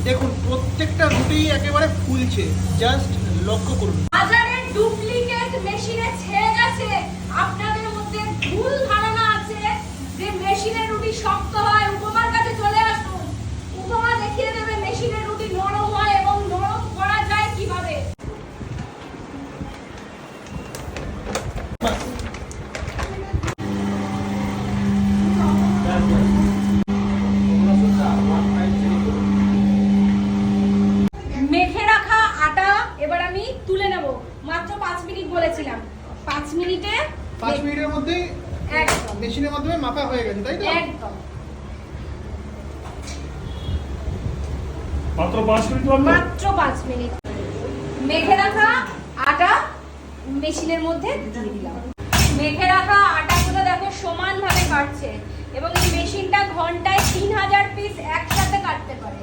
দেখুন প্রত্যেকটা রুটি একেবারে ফুলছে, জাস্ট লক্ষ্য করুন। বাজারে ডুপ্লিকেট মেশিনে ছেয়ে গেছে। আপনাদের মধ্যে ভুল ধারণা আছে যে মেশিনের রুটি শক্ত হয়। উপমার কাছে চলে আসুন, উপমা দেখিয়ে দেবে মেশিনের রুটি নরম হয় এবং নরম করা যায় কিভাবে। মেখে রাখা আটা এবার আমি তুলে নেব। মাত্র 5 মিনিট বলেছিলাম, 5 মিনিটে 5 মিনিটের মধ্যে একদম মেশিনের মাধ্যমে মাখা হয়ে গেছে, তাই তো? একদম মাত্র 5 মিনিট লাগবে। মাত্র 5 মিনিট। মেখে রাখা আটা মেশিনের মধ্যে দিয়ে দিলাম। মেখে রাখা আটাগুলো দেখো সমানভাবে কাটছে এবং এই মেশিনটা ঘন্টায় 3000 পিস একসাথে কাটতে পারে।